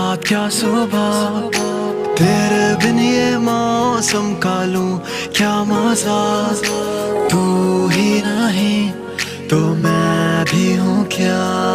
रात क्या सुबह, तेरे बिन ये मौसम का लूं क्या मजा। तू ही नहीं तो मैं भी हूँ क्या।